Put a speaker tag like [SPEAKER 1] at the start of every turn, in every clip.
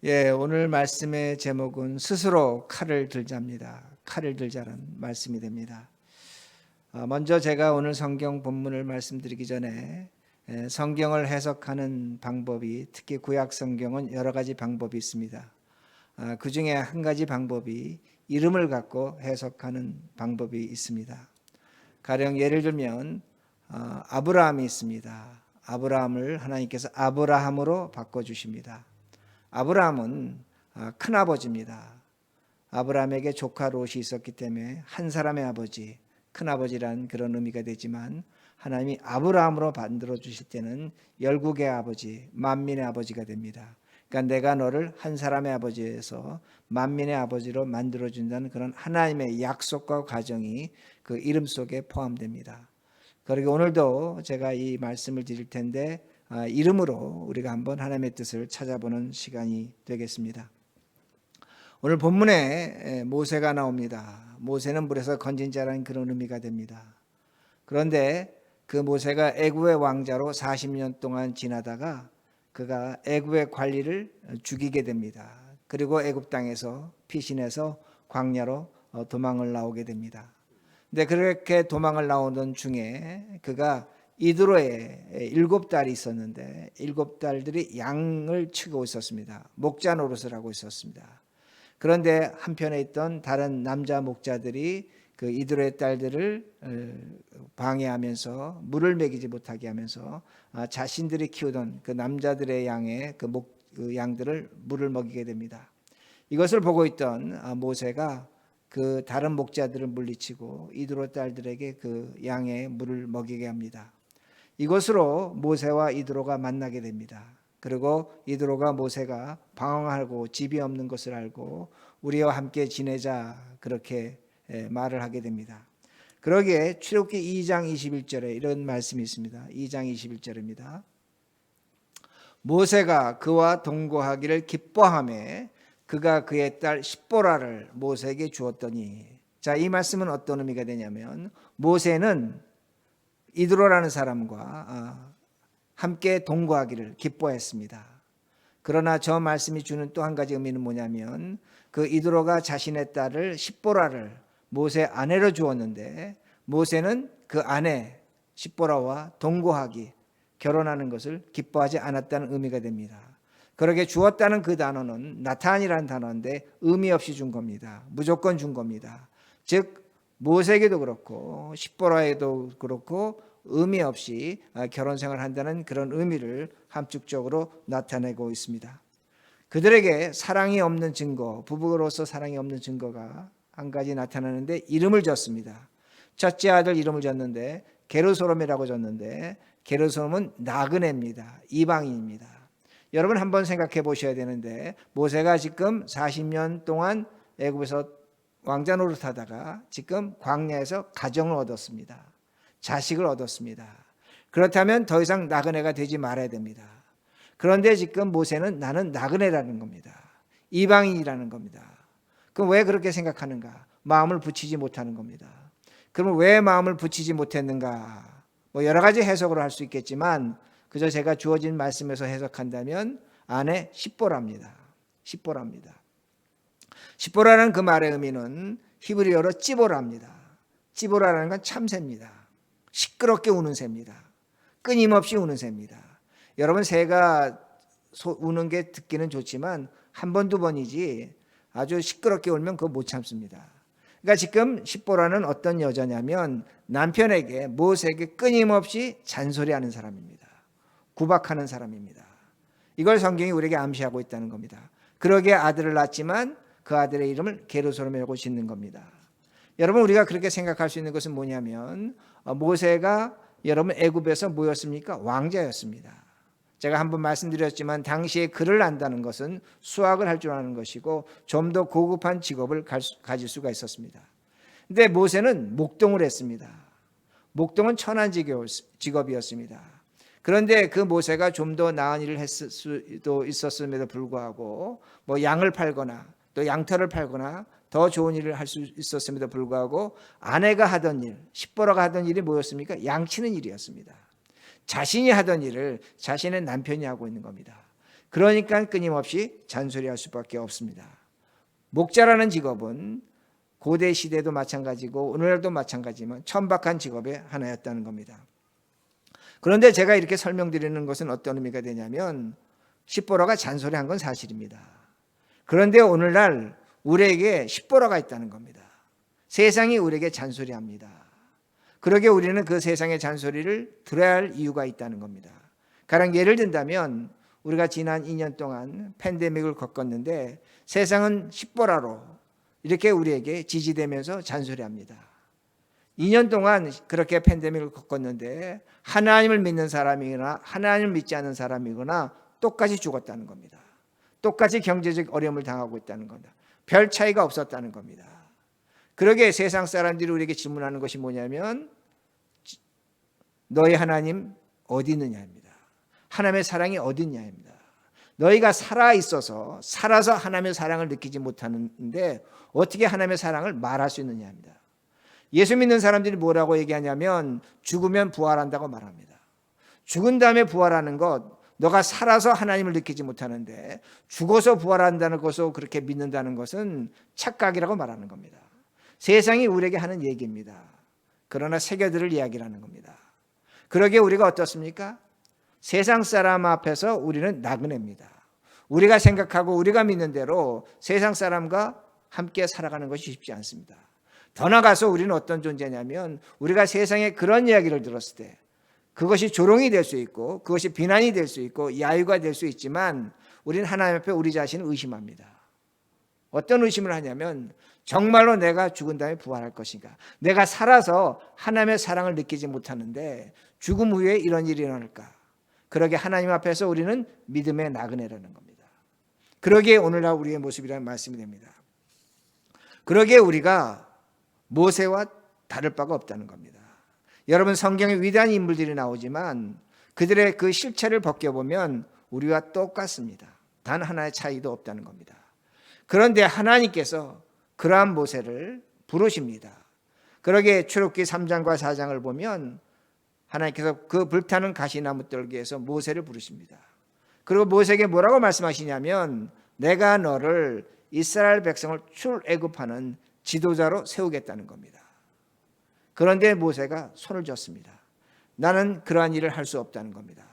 [SPEAKER 1] 오늘 말씀의 제목은 스스로 칼을 들자입니다. 칼을 들자는 말씀이 됩니다. 먼저 제가 오늘 성경 본문을 말씀드리기 전에 성경을 해석하는 방법이, 특히 구약 성경은 여러 가지 방법이 있습니다. 그 중에 한 가지 방법이 이름을 갖고 해석하는 방법이 있습니다. 가령 예를 들면 아브라함이 있습니다. 아브라함을 하나님께서 아브라함으로 바꿔주십니다. 아브라함은 큰아버지입니다. 아브라함에게 조카 롯이 있었기 때문에 한 사람의 아버지, 큰아버지란 그런 의미가 되지만, 하나님이 아브라함으로 만들어 주실 때는 열국의 아버지, 만민의 아버지가 됩니다. 그러니까 내가 너를 한 사람의 아버지에서 만민의 아버지로 만들어 준다는 그런 하나님의 약속과 과정이 그 이름 속에 포함됩니다. 그리고 오늘도 제가 이 말씀을 드릴 텐데 이름으로 우리가 한번 하나님의 뜻을 찾아보는 시간이 되겠습니다. 오늘 본문에 모세가 나옵니다. 모세는 물에서 건진 자라는 그런 의미가 됩니다. 그런데 그 모세가 애굽의 왕자로 40년 동안 지나다가 그가 애굽의 관리를 죽이게 됩니다. 그리고 애굽 땅에서 피신해서 광야로 도망을 나오게 됩니다. 근데 그렇게 도망을 나오던 중에 그가 이드로에 7달이 있었는데 7달들이 양을 치고 있었습니다. 목자 노릇을 하고 있었습니다. 그런데 한편에 있던 다른 남자 목자들이 그 이드로의 딸들을 방해하면서 물을 먹이지 못하게 하면서 자신들이 키우던 그 남자들의 양의 그 양들을 물을 먹이게 됩니다. 이것을 보고 있던 모세가 그 다른 목자들을 물리치고 이드로 딸들에게 그 양의 물을 먹이게 합니다. 이것으로 모세와 이드로가 만나게 됩니다. 그리고 이드로가 모세가 방황하고 집이 없는 것을 알고 우리와 함께 지내자, 그렇게 말을 하게 됩니다. 그러기에 출애굽기 2장 21절에 이런 말씀이 있습니다. 2장 21절입니다. 모세가 그와 동거하기를 기뻐하며 그가 그의 딸 십보라를 모세에게 주었더니, 자, 이 말씀은 어떤 의미가 되냐면 모세는 이드로라는 사람과 함께 동거하기를 기뻐했습니다. 그러나 저 말씀이 주는 또 한 가지 의미는 뭐냐면 그 이드로가 자신의 딸을 십보라를 모세 아내로 주었는데 모세는 그 아내 십보라와 동거하기, 결혼하는 것을 기뻐하지 않았다는 의미가 됩니다. 그렇게 주었다는 그 단어는 나탄이라는 단어인데 의미 없이 준 겁니다. 무조건 준 겁니다. 즉 모세에게도 그렇고 십보라에도 그렇고 의미 없이 결혼 생활을 한다는 그런 의미를 함축적으로 나타내고 있습니다. 그들에게 사랑이 없는 증거, 부부로서 사랑이 없는 증거가 한 가지 나타나는데 이름을 졌습니다. 첫째 아들 이름을 졌는데 게르소롬이라고 졌는데 게르소롬은 나그네입니다. 이방인입니다. 여러분 한번 생각해 보셔야 되는데 모세가 지금 40년 동안 애굽에서 왕자 노릇하다가 지금 광야에서 가정을 얻었습니다. 자식을 얻었습니다. 그렇다면 더 이상 나그네가 되지 말아야 됩니다. 그런데 지금 모세는 나는 나그네라는 겁니다. 이방인이라는 겁니다. 그럼 왜 그렇게 생각하는가? 마음을 붙이지 못하는 겁니다. 그럼 왜 마음을 붙이지 못했는가? 여러 가지 해석을 할 수 있겠지만 그저 제가 주어진 말씀에서 해석한다면 아내 십보라입니다. 십보라입니다. 십보라는 그 말의 의미는 히브리어로 찌보라입니다. 찌보라라는 건 참새입니다. 시끄럽게 우는 새입니다. 끊임없이 우는 새입니다. 여러분 새가 우는 게 듣기는 좋지만 한 번, 두 번이지 아주 시끄럽게 울면 그거 못 참습니다. 그러니까 지금 십보라는 어떤 여자냐면 남편에게 모세에게 끊임없이 잔소리하는 사람입니다. 구박하는 사람입니다. 이걸 성경이 우리에게 암시하고 있다는 겁니다. 그러기에 아들을 낳았지만 그 아들의 이름을 게르소롬이라고 짓는 겁니다. 여러분 우리가 그렇게 생각할 수 있는 것은 뭐냐면 모세가 여러분 애굽에서 뭐였습니까? 왕자였습니다. 제가 한번 말씀드렸지만 당시에 글을 안다는 것은 수학을 할 줄 아는 것이고 좀 더 고급한 직업을 가질 수가 있었습니다. 근데 모세는 목동을 했습니다. 목동은 천한 직업이었습니다. 그런데 그 모세가 좀 더 나은 일을 했을 수도 있었음에도 불구하고 양을 팔거나 또 양털을 팔거나 더 좋은 일을 할 수 있었음에도 불구하고 아내가 하던 일, 십보라가 하던 일이 뭐였습니까? 양치는 일이었습니다. 자신이 하던 일을 자신의 남편이 하고 있는 겁니다. 그러니까 끊임없이 잔소리할 수밖에 없습니다. 목자라는 직업은 고대 시대도 마찬가지고 오늘날도 마찬가지지만 천박한 직업의 하나였다는 겁니다. 그런데 제가 이렇게 설명드리는 것은 어떤 의미가 되냐면 십보라가 잔소리한 건 사실입니다. 그런데 오늘날 우리에게 십보라가 있다는 겁니다. 세상이 우리에게 잔소리합니다. 그러게 우리는 그 세상의 잔소리를 들어야 할 이유가 있다는 겁니다. 가령 예를 든다면 우리가 지난 2년 동안 팬데믹을 겪었는데 세상은 십보라로 이렇게 우리에게 지지되면서 잔소리합니다. 2년 동안 그렇게 팬데믹을 겪었는데 하나님을 믿는 사람이거나 하나님을 믿지 않는 사람이거나 똑같이 죽었다는 겁니다. 똑같이 경제적 어려움을 당하고 있다는 겁니다. 별 차이가 없었다는 겁니다. 그러게 세상 사람들이 우리에게 질문하는 것이 뭐냐면 너희 하나님 어디 있느냐입니다. 하나님의 사랑이 어디 있냐입니다. 너희가 살아서 하나님의 사랑을 느끼지 못하는데 어떻게 하나님의 사랑을 말할 수 있느냐입니다. 예수 믿는 사람들이 뭐라고 얘기하냐면 죽으면 부활한다고 말합니다. 죽은 다음에 부활하는 것, 너가 살아서 하나님을 느끼지 못하는데 죽어서 부활한다는 것을 그렇게 믿는다는 것은 착각이라고 말하는 겁니다. 세상이 우리에게 하는 얘기입니다. 그러나 새겨들을 이야기라는 겁니다. 그러기에 우리가 어떻습니까? 세상 사람 앞에서 우리는 나그네입니다. 우리가 생각하고 우리가 믿는 대로 세상 사람과 함께 살아가는 것이 쉽지 않습니다. 더 나아가서 우리는 어떤 존재냐면 우리가 세상에 그런 이야기를 들었을 때 그것이 조롱이 될 수 있고 그것이 비난이 될 수 있고 야유가 될 수 있지만 우리는 하나님 앞에 우리 자신을 의심합니다. 어떤 의심을 하냐면 정말로 내가 죽은 다음에 부활할 것인가? 내가 살아서 하나님의 사랑을 느끼지 못하는데 죽음 후에 이런 일이 일어날까? 그러게 하나님 앞에서 우리는 믿음의 나그네라는 겁니다. 그러기에 오늘날 우리의 모습이라는 말씀이 됩니다. 그러기에 우리가 모세와 다를 바가 없다는 겁니다. 여러분 성경에 위대한 인물들이 나오지만 그들의 그 실체를 벗겨보면 우리와 똑같습니다. 단 하나의 차이도 없다는 겁니다. 그런데 하나님께서 그러한 모세를 부르십니다. 그러기에 출애굽기 3장과 4장을 보면 하나님께서 그 불타는 가시나무 떨기에서 모세를 부르십니다. 그리고 모세에게 뭐라고 말씀하시냐면 내가 너를 이스라엘 백성을 출애굽하는 지도자로 세우겠다는 겁니다. 그런데 모세가 손을 졌습니다. 나는 그러한 일을 할 수 없다는 겁니다.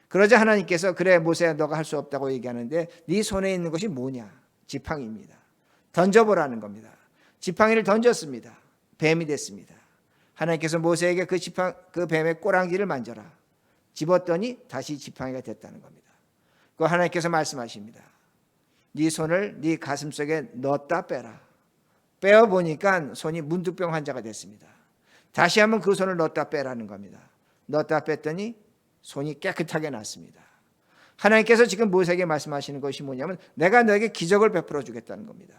[SPEAKER 1] 그러자 하나님께서 그래 모세야 너가 할 수 없다고 얘기하는데 네 손에 있는 것이 뭐냐? 지팡이입니다. 던져보라는 겁니다. 지팡이를 던졌습니다. 뱀이 됐습니다. 하나님께서 모세에게 그 뱀의 꼬랑지를 만져라. 집었더니 다시 지팡이가 됐다는 겁니다. 그 하나님께서 말씀하십니다. 네 손을 네 가슴 속에 넣었다 빼라. 빼어보니까 손이 문득병 환자가 됐습니다. 다시 한번 그 손을 넣었다 빼라는 겁니다. 넣었다 뺐더니 손이 깨끗하게 났습니다. 하나님께서 지금 모세에게 말씀하시는 것이 뭐냐면 내가 너에게 기적을 베풀어 주겠다는 겁니다.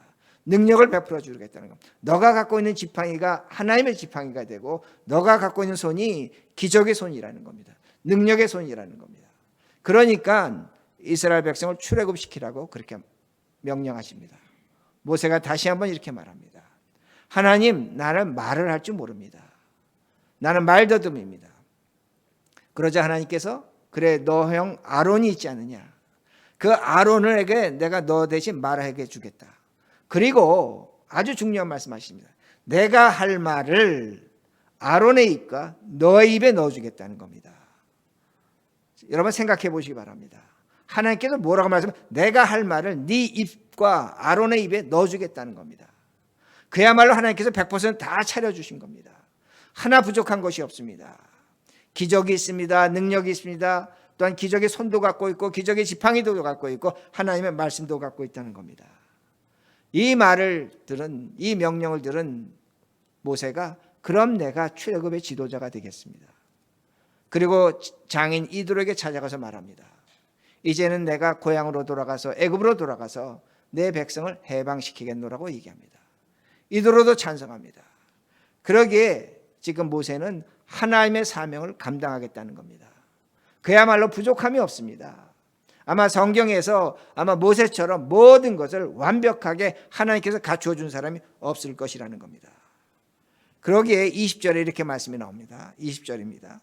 [SPEAKER 1] 능력을 베풀어 주겠다는 겁니다. 너가 갖고 있는 지팡이가 하나님의 지팡이가 되고 너가 갖고 있는 손이 기적의 손이라는 겁니다. 능력의 손이라는 겁니다. 그러니까 이스라엘 백성을 출애굽시키라고 그렇게 명령하십니다. 모세가 다시 한번 이렇게 말합니다. 하나님 나는 말을 할 줄 모릅니다. 나는 말더듬입니다. 그러자 하나님께서 그래 너 형 아론이 있지 않느냐. 그 아론에게 내가 너 대신 말하게 주겠다. 그리고 아주 중요한 말씀하십니다. 내가 할 말을 아론의 입과 너의 입에 넣어주겠다는 겁니다. 여러분 생각해 보시기 바랍니다. 하나님께서 뭐라고 말씀하시면 내가 할 말을 네 입과 아론의 입에 넣어주겠다는 겁니다. 그야말로 하나님께서 100% 다 차려주신 겁니다. 하나 부족한 것이 없습니다. 기적이 있습니다. 능력이 있습니다. 또한 기적의 손도 갖고 있고 기적의 지팡이도 갖고 있고 하나님의 말씀도 갖고 있다는 겁니다. 이 말을 들은 이 명령을 들은 모세가 그럼 내가 출애굽의 지도자가 되겠습니다. 그리고 장인 이드로에게 찾아가서 말합니다. 이제는 내가 고향으로 돌아가서 애굽으로 돌아가서 내 백성을 해방시키겠노라고 얘기합니다. 이드로도 찬성합니다. 그러기에 지금 모세는 하나님의 사명을 감당하겠다는 겁니다. 그야말로 부족함이 없습니다. 아마 성경에서 아마 모세처럼 모든 것을 완벽하게 하나님께서 갖추어 준 사람이 없을 것이라는 겁니다. 그러기에 20절에 이렇게 말씀이 나옵니다. 20절입니다.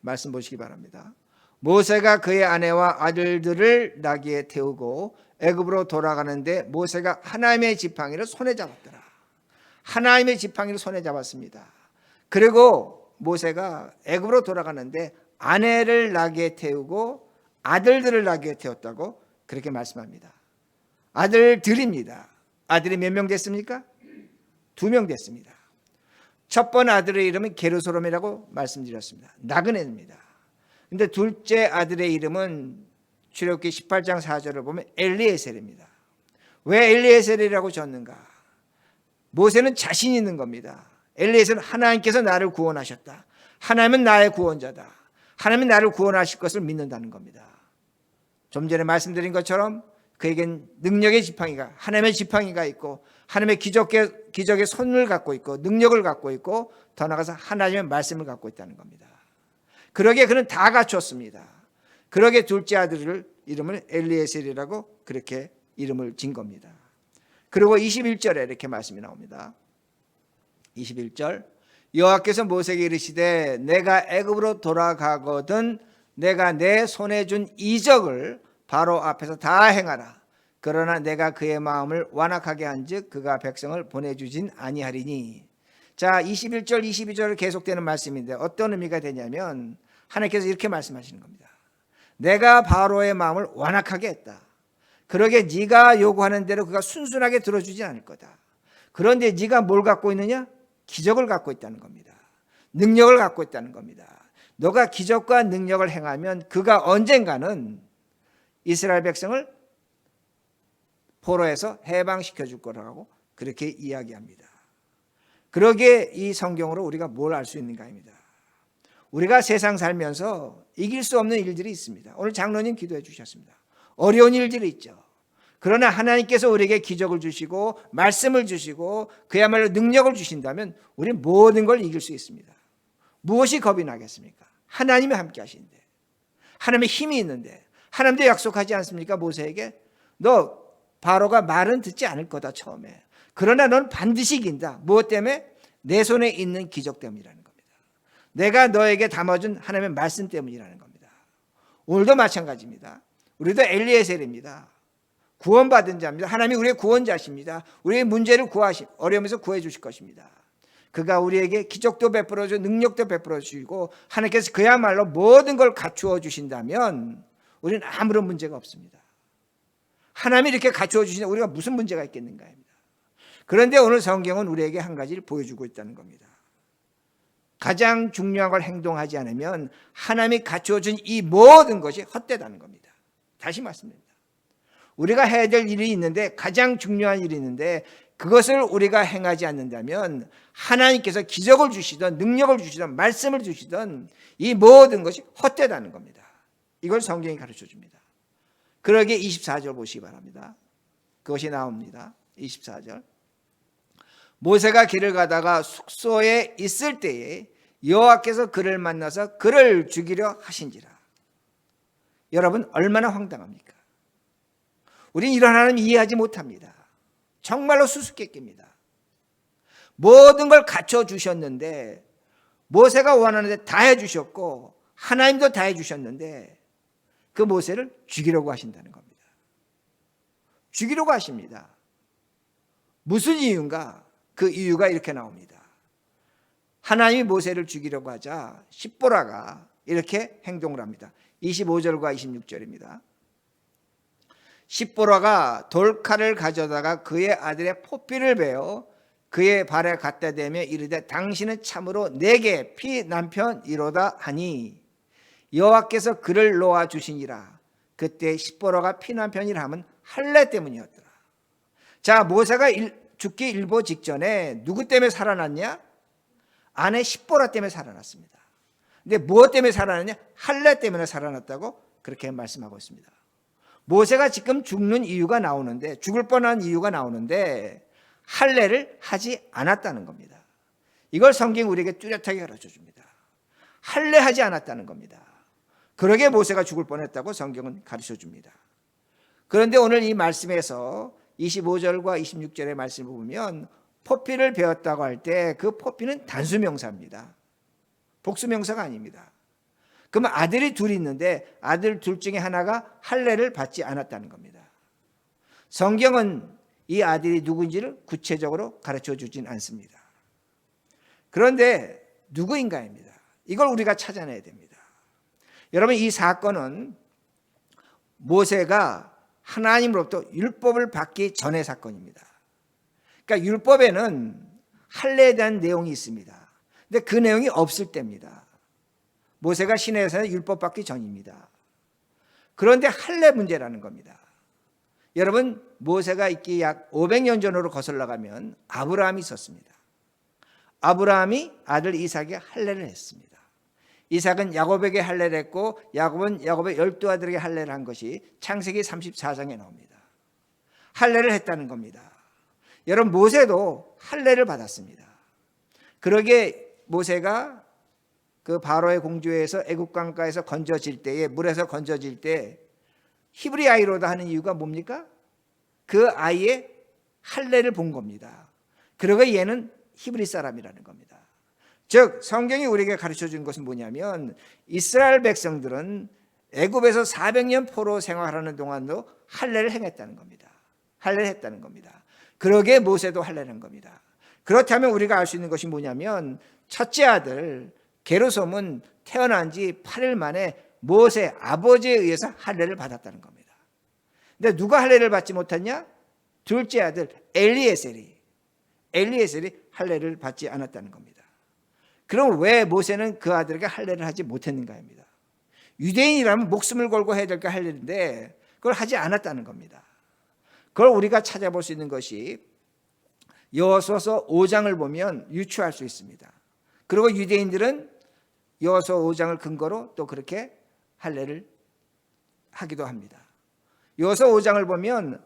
[SPEAKER 1] 말씀 보시기 바랍니다. 모세가 그의 아내와 아들들을 나귀에 태우고 애굽으로 돌아가는데 모세가 하나님의 지팡이를 손에 잡았더라. 하나님의 지팡이를 손에 잡았습니다. 그리고 모세가 애굽으로 돌아가는데 아내를 나귀에 태우고 아들들을 나귀에 태웠다고 그렇게 말씀합니다. 아들들입니다. 아들이 몇 명 됐습니까? 2명 됐습니다. 첫 번 아들의 이름은 게르소롬이라고 말씀드렸습니다. 나그네입니다. 근데 둘째 아들의 이름은 출애굽기 18장 4절을 보면 엘리에셀입니다. 왜 엘리에셀이라고 졌는가? 모세는 자신 있는 겁니다. 엘리에셀은 하나님께서 나를 구원하셨다. 하나님은 나의 구원자다. 하나님은 나를 구원하실 것을 믿는다는 겁니다. 좀 전에 말씀드린 것처럼 그에겐 능력의 지팡이가, 하나님의 지팡이가 있고 하나님의 기적의 손을 갖고 있고 능력을 갖고 있고 더 나아가서 하나님의 말씀을 갖고 있다는 겁니다. 그러기에 그는 다 갖췄습니다. 그러기에 둘째 아들을 이름을 엘리에셀이라고 그렇게 이름을 진 겁니다. 그리고 21절에 이렇게 말씀이 나옵니다. 21절 여호와께서 모세에게 이르시되 내가 애굽으로 돌아가거든 내가 내 손에 준 이적을 바로 앞에서 다 행하라. 그러나 내가 그의 마음을 완악하게 한즉 그가 백성을 보내주진 아니하리니. 자, 21절 22절을 계속되는 말씀인데 어떤 의미가 되냐면 하나님께서 이렇게 말씀하시는 겁니다. 내가 바로의 마음을 완악하게 했다. 그러게 네가 요구하는 대로 그가 순순하게 들어주지 않을 거다. 그런데 네가 뭘 갖고 있느냐? 기적을 갖고 있다는 겁니다. 능력을 갖고 있다는 겁니다. 너가 기적과 능력을 행하면 그가 언젠가는 이스라엘 백성을 포로에서 해방시켜 줄 거라고 그렇게 이야기합니다. 그러기에 이 성경으로 우리가 뭘 알 수 있는가입니다. 우리가 세상 살면서 이길 수 없는 일들이 있습니다. 오늘 장로님 기도해 주셨습니다. 어려운 일들이 있죠. 그러나 하나님께서 우리에게 기적을 주시고 말씀을 주시고 그야말로 능력을 주신다면 우리는 모든 걸 이길 수 있습니다. 무엇이 겁이 나겠습니까? 하나님이 함께 하시는데, 하나님의 힘이 있는데, 하나님도 약속하지 않습니까? 모세에게 너 바로가 말은 듣지 않을 거다 처음에. 그러나 넌 반드시 이긴다. 무엇 때문에? 내 손에 있는 기적 때문이라는 겁니다. 내가 너에게 담아준 하나님의 말씀 때문이라는 겁니다. 오늘도 마찬가지입니다. 우리도 엘리에셀입니다. 구원받은 자입니다. 하나님이 우리의 구원자십니다. 우리의 문제를 어려움에서 구해 주실 것입니다. 그가 우리에게 기적도 베풀어 주고 능력도 베풀어 주시고 하나님께서 그야말로 모든 걸 갖추어 주신다면 우리는 아무런 문제가 없습니다. 하나님이 이렇게 갖추어 주시는데 우리가 무슨 문제가 있겠는가입니다. 그런데 오늘 성경은 우리에게 한 가지를 보여주고 있다는 겁니다. 가장 중요한 걸 행동하지 않으면 하나님이 갖추어 준 이 모든 것이 헛되다는 겁니다. 다시 말씀드립니다. 우리가 해야 될 일이 있는데 가장 중요한 일이 있는데 그것을 우리가 행하지 않는다면 하나님께서 기적을 주시든 능력을 주시든 말씀을 주시든 이 모든 것이 헛되다는 겁니다. 이걸 성경이 가르쳐 줍니다. 그러기에 24절 보시기 바랍니다. 그것이 나옵니다. 24절 모세가 길을 가다가 숙소에 있을 때에 여호와께서 그를 만나서 그를 죽이려 하신지라. 여러분 얼마나 황당합니까? 우린 이런 하나님 이해하지 못합니다. 정말로 수수께끼입니다. 모든 걸 갖춰주셨는데 모세가 원하는데 다 해주셨고 하나님도 다 해주셨는데 그 모세를 죽이려고 하신다는 겁니다. 죽이려고 하십니다. 무슨 이유인가? 그 이유가 이렇게 나옵니다. 하나님이 모세를 죽이려고 하자 십보라가 이렇게 행동을 합니다. 25절과 26절입니다. 십보라가 돌칼을 가져다가 그의 아들의 포피를 베어 그의 발에 갖다 대며 이르되 당신은 참으로 내게 피 남편이로다 하니 여호와께서 그를 놓아 주시니라. 그때 십보라가 피 남편이라 함은 할례 때문이었더라. 자, 모세가 죽기 일보 직전에 누구 때문에 살아났냐? 아내 십보라 때문에 살아났습니다. 근데 무엇 때문에 살아났냐? 할례 때문에 살아났다고 그렇게 말씀하고 있습니다. 모세가 지금 죽는 이유가 나오는데, 죽을 뻔한 이유가 나오는데 할례를 하지 않았다는 겁니다. 이걸 성경이 우리에게 뚜렷하게 가르쳐 줍니다. 할례하지 않았다는 겁니다. 그러게 모세가 죽을 뻔했다고 성경은 가르쳐 줍니다. 그런데 오늘 이 말씀에서 25절과 26절의 말씀을 보면 포피를 베었다고 할 때 그 포피는 단수명사입니다. 복수명사가 아닙니다. 그러면 아들이 둘이 있는데 아들 둘 중에 하나가 할례를 받지 않았다는 겁니다. 성경은 이 아들이 누구인지를 구체적으로 가르쳐 주진 않습니다. 그런데 누구인가입니다. 이걸 우리가 찾아내야 됩니다. 여러분, 이 사건은 모세가 하나님으로부터 율법을 받기 전의 사건입니다. 그러니까 율법에는 할례에 대한 내용이 있습니다. 근데 그 내용이 없을 때입니다. 모세가 시내에서 율법 받기 전입니다. 그런데 할례 문제라는 겁니다. 여러분, 모세가 있기 약 500년 전으로 거슬러 가면 아브라함이 있었습니다. 아브라함이 아들 이삭에게 할례를 했습니다. 이삭은 야곱에게 할례를 했고 야곱은 야곱의 12아들에게 할례를 한 것이 창세기 34장에 나옵니다. 할례를 했다는 겁니다. 여러분, 모세도 할례를 받았습니다. 그러게 모세가 그 바로의 공주에서 애굽 강가에서 건져질 때에, 물에서 건져질 때 히브리 아이로다 하는 이유가 뭡니까? 그 아이의 할례를 본 겁니다. 그러고 얘는 히브리 사람이라는 겁니다. 즉 성경이 우리에게 가르쳐 준 것은 뭐냐면 이스라엘 백성들은 애굽에서 400년 포로 생활하는 동안도 할례를 행했다는 겁니다. 할례를 했다는 겁니다. 그러게 모세도 할례를 한 겁니다. 그렇다면 우리가 알 수 있는 것이 뭐냐면 첫째 아들 게르솜은 태어난 지 8일 만에 모세 아버지에 의해서 할례를 받았다는 겁니다. 근데 누가 할례를 받지 못했냐? 둘째 아들 엘리에셀이 할례를 받지 않았다는 겁니다. 그럼 왜 모세는 그 아들에게 할례를 하지 못했는가입니다. 유대인이라면 목숨을 걸고 해야 될 게 할례인데 그걸 하지 않았다는 겁니다. 그걸 우리가 찾아볼 수 있는 것이 여호수아서 5장을 보면 유추할 수 있습니다. 그리고 유대인들은 여호수아 5장을 근거로 또 그렇게 할례를 하기도 합니다. 여호수아 5장을 보면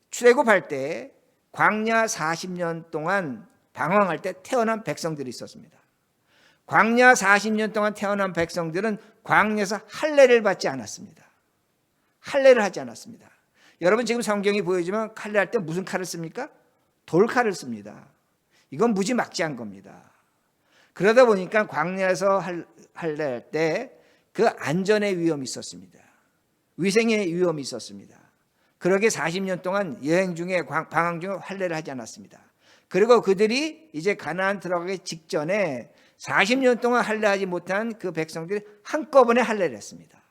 [SPEAKER 1] 출애굽할 때 광야 40년 동안 방황할 때 태어난 백성들이 있었습니다. 광야 40년 동안 태어난 백성들은 광야에서 할례를 받지 않았습니다. 할례를 하지 않았습니다. 여러분, 지금 성경이 보여주면 할례할 때 무슨 칼을 씁니까? 돌칼을 씁니다. 이건 무지막지한 겁니다. 그러다 보니까 광야에서 할례할 때 그 안전의 위험이 있었습니다. 위생의 위험이 있었습니다. 그러게 40년 동안 여행 중에 방황 중에 할례를 하지 않았습니다. 그리고 그들이 이제 가나안 들어가기 직전에 40년 동안 할례하지 못한 그 백성들이 한꺼번에 할례를 했습니다.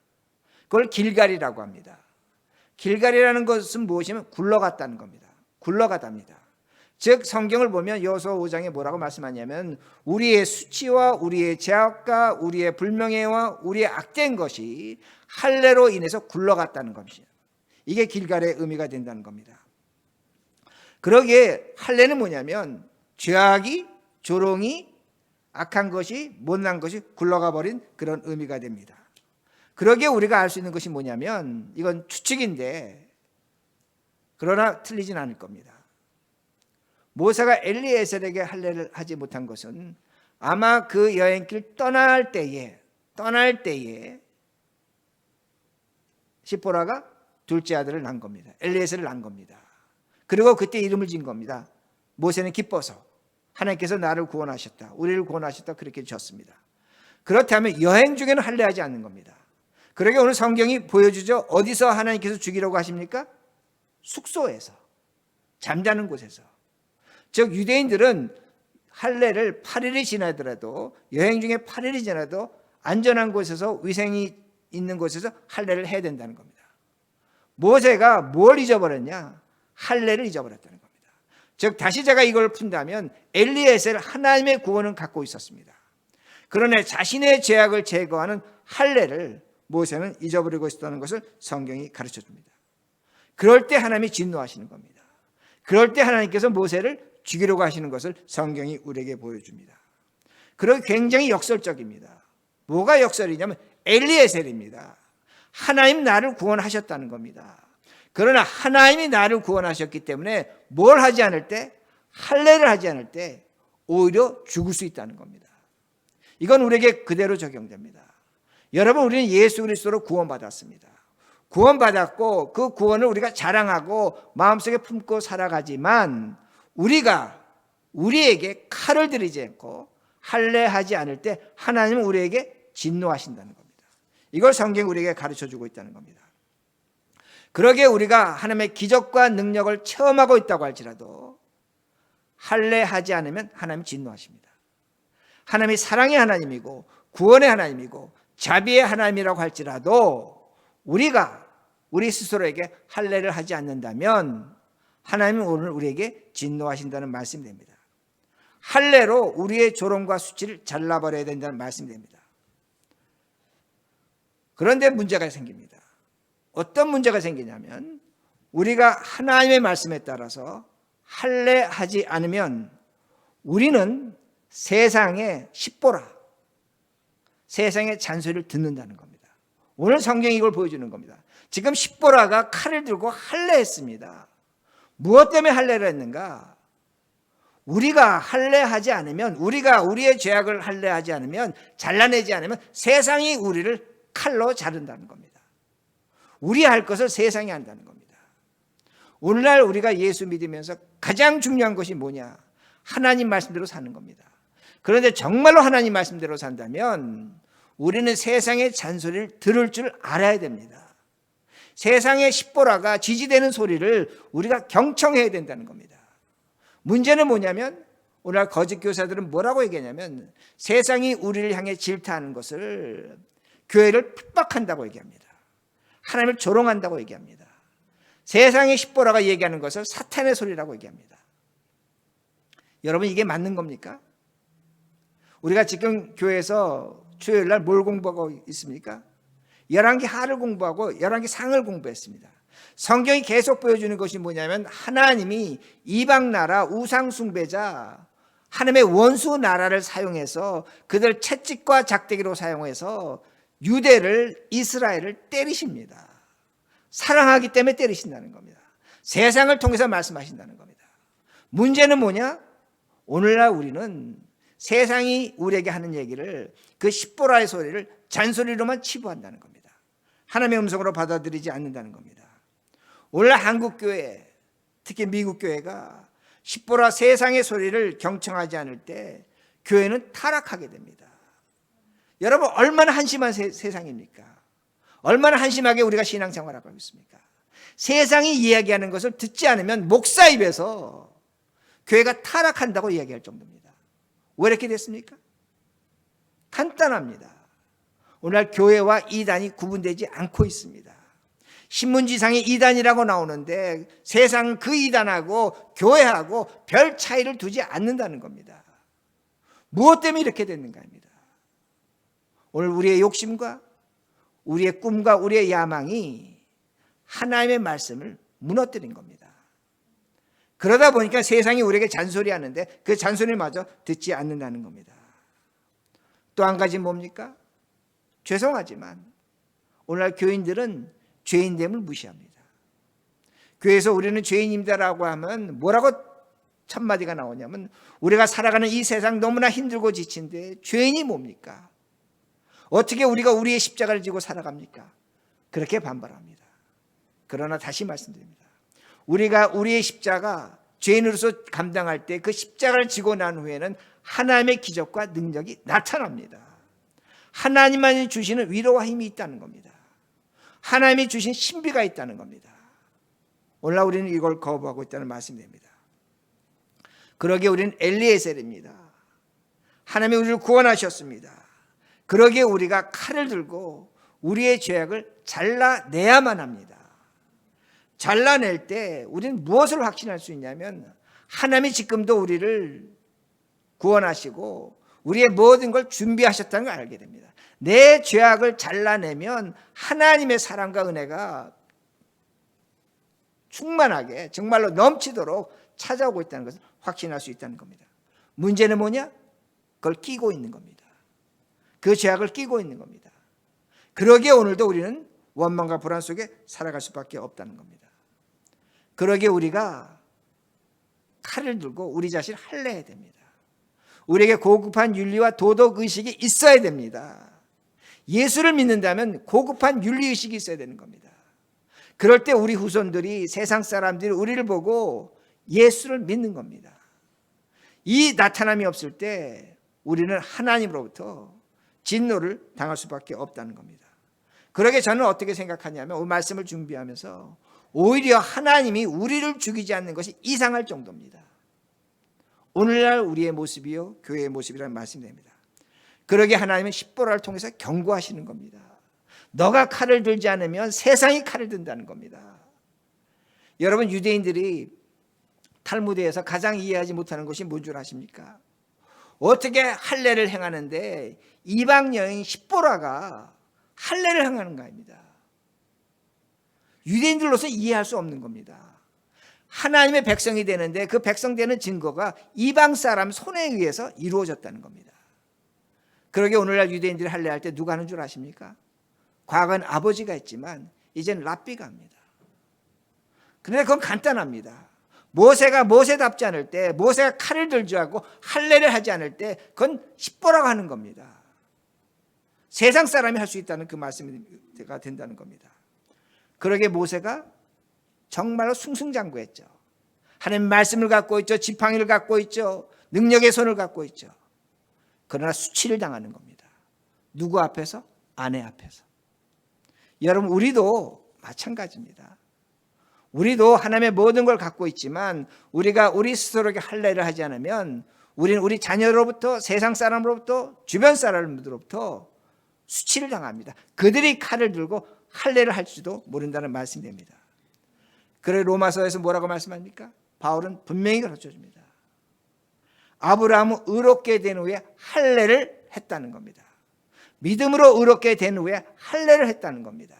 [SPEAKER 1] 그걸 길갈이라고 합니다. 길갈이라는 것은 무엇이냐면 굴러갔다는 겁니다. 굴러가답니다. 즉 성경을 보면 여호수아 5장에 뭐라고 말씀하냐면 우리의 수치와 우리의 죄악과 우리의 불명예와 우리의 악된 것이 할례로 인해서 굴러갔다는 것이에요. 이게 길갈의 의미가 된다는 겁니다. 그러기에 할례는 뭐냐면 죄악이, 조롱이, 악한 것이, 못난 것이 굴러가 버린 그런 의미가 됩니다. 그러기에 우리가 알 수 있는 것이 뭐냐면 이건 추측인데 그러나 틀리진 않을 겁니다. 모세가 엘리에셀에게 할례를 하지 못한 것은 아마 그 여행길 떠날 때에 시포라가 둘째 아들을 낳은 겁니다. 엘리에셀을 낳은 겁니다. 그리고 그때 이름을 지은 겁니다. 모세는 기뻐서 하나님께서 나를 구원하셨다, 우리를 구원하셨다 그렇게 지었습니다. 그렇다면 여행 중에는 할례하지 않는 겁니다. 그러게 오늘 성경이 보여주죠. 어디서 하나님께서 죽이려고 하십니까? 숙소에서, 잠자는 곳에서. 즉 유대인들은 할례를 8일이 지나더라도, 여행 중에 8일이 지나도 안전한 곳에서, 위생이 있는 곳에서 할례를 해야 된다는 겁니다. 모세가 뭘 잊어버렸냐? 할례를 잊어버렸다는 겁니다. 즉 다시 제가 이걸 푼다면 엘리에셀 하나님의 구원은 갖고 있었습니다. 그러나 자신의 죄악을 제거하는 할례를 모세는 잊어버리고 있었다는 것을 성경이 가르쳐 줍니다. 그럴 때 하나님이 진노하시는 겁니다. 그럴 때 하나님께서 모세를 죽이려고 하시는 것을 성경이 우리에게 보여줍니다. 그리고 굉장히 역설적입니다. 뭐가 역설이냐면 엘리에셀입니다. 하나님 나를 구원하셨다는 겁니다. 그러나 하나님이 나를 구원하셨기 때문에 뭘 하지 않을 때, 할례를 하지 않을 때 오히려 죽을 수 있다는 겁니다. 이건 우리에게 그대로 적용됩니다. 여러분, 우리는 예수 그리스도로 구원받았습니다. 구원받았고 그 구원을 우리가 자랑하고 마음속에 품고 살아가지만 우리에게 칼을 들이지 않고 할례하지 않을 때 하나님은 우리에게 진노하신다는 겁니다. 이걸 성경이 우리에게 가르쳐주고 있다는 겁니다. 그러기에 우리가 하나님의 기적과 능력을 체험하고 있다고 할지라도 할례하지 않으면 하나님 진노하십니다. 하나님이 사랑의 하나님이고 구원의 하나님이고 자비의 하나님이라고 할지라도 우리가 우리 스스로에게 할례를 하지 않는다면 하나님은 오늘 우리에게 진노하신다는 말씀이 됩니다. 할례로 우리의 조롱과 수치를 잘라버려야 된다는 말씀이 됩니다. 그런데 문제가 생깁니다. 어떤 문제가 생기냐면 우리가 하나님의 말씀에 따라서 할례하지 않으면 우리는 세상의 십보라, 세상의 잔소리를 듣는다는 겁니다. 오늘 성경이 이걸 보여주는 겁니다. 지금 십보라가 칼을 들고 할례했습니다. 무엇 때문에 할례를 했는가? 우리가 할례하지 않으면, 우리가 우리의 죄악을 할례하지 않으면, 잘라내지 않으면 세상이 우리를 칼로 자른다는 겁니다. 우리 할 것을 세상이 한다는 겁니다. 오늘날 우리가 예수 믿으면서 가장 중요한 것이 뭐냐? 하나님 말씀대로 사는 겁니다. 그런데 정말로 하나님 말씀대로 산다면 우리는 세상의 잔소리를 들을 줄 알아야 됩니다. 세상의 십보라가 지지되는 소리를 우리가 경청해야 된다는 겁니다. 문제는 뭐냐면 오늘날 거짓 교사들은 뭐라고 얘기하냐면 세상이 우리를 향해 질타하는 것을 교회를 핍박한다고 얘기합니다. 하나님을 조롱한다고 얘기합니다. 세상의 십보라가 얘기하는 것을 사탄의 소리라고 얘기합니다. 여러분, 이게 맞는 겁니까? 우리가 지금 교회에서 주일날 뭘 공부하고 있습니까? 열왕기 하를 공부하고 열왕기 상을 공부했습니다. 성경이 계속 보여주는 것이 뭐냐면 하나님이 이방 나라 우상 숭배자 하나님의 원수 나라를 사용해서 그들 채찍과 작대기로 사용해서 유대를, 이스라엘을 때리십니다. 사랑하기 때문에 때리신다는 겁니다. 세상을 통해서 말씀하신다는 겁니다. 문제는 뭐냐? 오늘날 우리는 세상이 우리에게 하는 얘기를, 그 십보라의 소리를 잔소리로만 치부한다는 겁니다. 하나님의 음성으로 받아들이지 않는다는 겁니다. 오늘날 한국교회, 특히 미국교회가 십보라 세상의 소리를 경청하지 않을 때 교회는 타락하게 됩니다. 여러분, 얼마나 한심한 세상입니까? 얼마나 한심하게 우리가 신앙생활하고 있습니까? 세상이 이야기하는 것을 듣지 않으면 목사 입에서 교회가 타락한다고 이야기할 정도입니다. 왜 이렇게 됐습니까? 간단합니다. 오늘날 교회와 이단이 구분되지 않고 있습니다. 신문지상에 이단이라고 나오는데 세상 그 이단하고 교회하고 별 차이를 두지 않는다는 겁니다. 무엇 때문에 이렇게 됐는가입니다. 오늘 우리의 욕심과 우리의 꿈과 우리의 야망이 하나님의 말씀을 무너뜨린 겁니다. 그러다 보니까 세상이 우리에게 잔소리하는데 그 잔소리마저 듣지 않는다는 겁니다. 또 한 가지 뭡니까? 죄송하지만 오늘날 교인들은 죄인됨을 무시합니다. 교회에서 우리는 죄인입니다라고 하면 뭐라고 첫마디가 나오냐면 우리가 살아가는 이 세상 너무나 힘들고 지친데 죄인이 뭡니까? 어떻게 우리가 우리의 십자가를 지고 살아갑니까? 그렇게 반발합니다. 그러나 다시 말씀드립니다. 우리가 우리의 십자가 죄인으로서 감당할 때 그 십자가를 지고 난 후에는 하나님의 기적과 능력이 나타납니다. 하나님만이 주시는 위로와 힘이 있다는 겁니다. 하나님이 주신 신비가 있다는 겁니다. 오늘날 우리는 이걸 거부하고 있다는 말씀입니다. 그러기에 우리는 엘리에셀입니다. 하나님이 우리를 구원하셨습니다. 그러기에 우리가 칼을 들고 우리의 죄악을 잘라내야만 합니다. 잘라낼 때 우리는 무엇을 확신할 수 있냐면 하나님이 지금도 우리를 구원하시고 우리의 모든 걸 준비하셨다는 걸 알게 됩니다. 내 죄악을 잘라내면 하나님의 사랑과 은혜가 충만하게 정말로 넘치도록 찾아오고 있다는 것을 확신할 수 있다는 겁니다. 문제는 뭐냐? 그걸 끼고 있는 겁니다. 그 죄악을 끼고 있는 겁니다. 그러기에 오늘도 우리는 원망과 불안 속에 살아갈 수밖에 없다는 겁니다. 그러기에 우리가 칼을 들고 우리 자신을 할례해야 됩니다. 우리에게 고급한 윤리와 도덕의식이 있어야 됩니다. 예수를 믿는다면 고급한 윤리의식이 있어야 되는 겁니다. 그럴 때 우리 후손들이, 세상 사람들이 우리를 보고 예수를 믿는 겁니다. 이 나타남이 없을 때 우리는 하나님으로부터 진노를 당할 수밖에 없다는 겁니다. 그러게 저는 어떻게 생각하냐면 오늘 말씀을 준비하면서 오히려 하나님이 우리를 죽이지 않는 것이 이상할 정도입니다. 오늘날 우리의 모습이요 교회의 모습이라는 말씀이 됩니다. 그러게 하나님은 십보라를 통해서 경고하시는 겁니다. 너가 칼을 들지 않으면 세상이 칼을 든다는 겁니다. 여러분, 유대인들이 탈무드에서 가장 이해하지 못하는 것이 뭔 줄 아십니까? 어떻게 할례를 행하는데 이방 여인 십보라가 할례를 행하는가 입니다. 유대인들로서 이해할 수 없는 겁니다. 하나님의 백성이 되는데 그 백성 되는 증거가 이방 사람 손에 의해서 이루어졌다는 겁니다. 그러게 오늘날 유대인들이 할례할 때 누가 하는 줄 아십니까? 과거는 아버지가 했지만 이제는 랍비가 합니다. 그런데 그건 간단합니다. 모세가 모세답지 않을 때, 모세가 칼을 들지 않고 할례를 하지 않을 때 그건 십보라고 하는 겁니다. 세상 사람이 할 수 있다는 그 말씀가 된다는 겁니다. 그러게 모세가 정말로 승승장구했죠. 하나님 말씀을 갖고 있죠. 지팡이를 갖고 있죠. 능력의 손을 갖고 있죠. 그러나 수치를 당하는 겁니다. 누구 앞에서? 아내 앞에서. 여러분, 우리도 마찬가지입니다. 우리도 하나님의 모든 걸 갖고 있지만 우리가 우리 스스로에게 할례를 하지 않으면 우리는 우리 자녀로부터, 세상 사람으로부터, 주변 사람으로부터 수치를 당합니다. 그들이 칼을 들고 할례를 할지도 모른다는 말씀이 됩니다. 그래 로마서에서 뭐라고 말씀합니까? 바울은 분명히 가르쳐줍니다. 아브라함은 의롭게 된 후에 할례를 했다는 겁니다. 믿음으로 의롭게 된 후에 할례를 했다는 겁니다.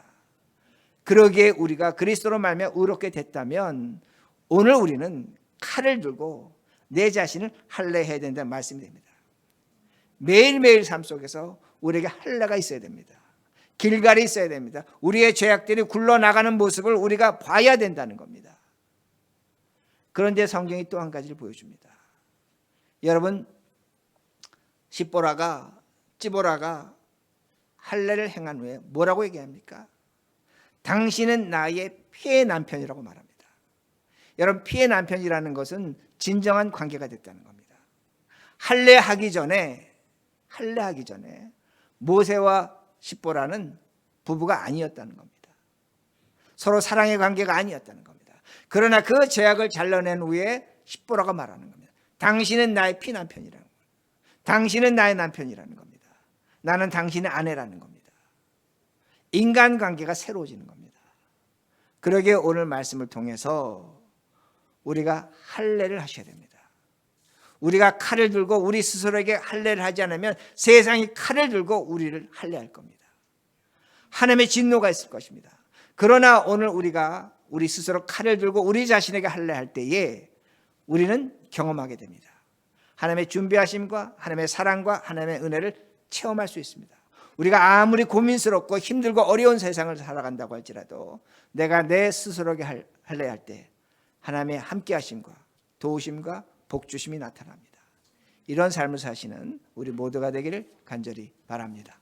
[SPEAKER 1] 그러기에 우리가 그리스도로 말미암아 의롭게 됐다면 오늘 우리는 칼을 들고 내 자신을 할례해야 된다는 말씀이 됩니다. 매일매일 삶 속에서 우리에게 할례가 있어야 됩니다. 길갈이 있어야 됩니다. 우리의 죄악들이 굴러나가는 모습을 우리가 봐야 된다는 겁니다. 그런데 성경이 또 한 가지를 보여줍니다. 여러분, 찌보라가 할례를 행한 후에 뭐라고 얘기합니까? 당신은 나의 피의 남편이라고 말합니다. 여러분, 피의 남편이라는 것은 진정한 관계가 됐다는 겁니다. 할례하기 전에 모세와 십보라는 부부가 아니었다는 겁니다. 서로 사랑의 관계가 아니었다는 겁니다. 그러나 그 죄악을 잘라낸 후에 십보라가 말하는 겁니다. 당신은 나의 피남편이라는 겁니다. 당신은 나의 남편이라는 겁니다. 나는 당신의 아내라는 겁니다. 인간관계가 새로워지는 겁니다. 그러기에 오늘 말씀을 통해서 우리가 할례를 하셔야 됩니다. 우리가 칼을 들고 우리 스스로에게 할례를 하지 않으면 세상이 칼을 들고 우리를 할례할 겁니다. 하나님의 진노가 있을 것입니다. 그러나 오늘 우리가 우리 스스로 칼을 들고 우리 자신에게 할례할 때에 우리는 경험하게 됩니다. 하나님의 준비하심과 하나님의 사랑과 하나님의 은혜를 체험할 수 있습니다. 우리가 아무리 고민스럽고 힘들고 어려운 세상을 살아간다고 할지라도 내가 내 스스로에게 할례할 때 하나님의 함께하심과 도우심과 복주심이 나타납니다. 이런 삶을 사시는 우리 모두가 되기를 간절히 바랍니다.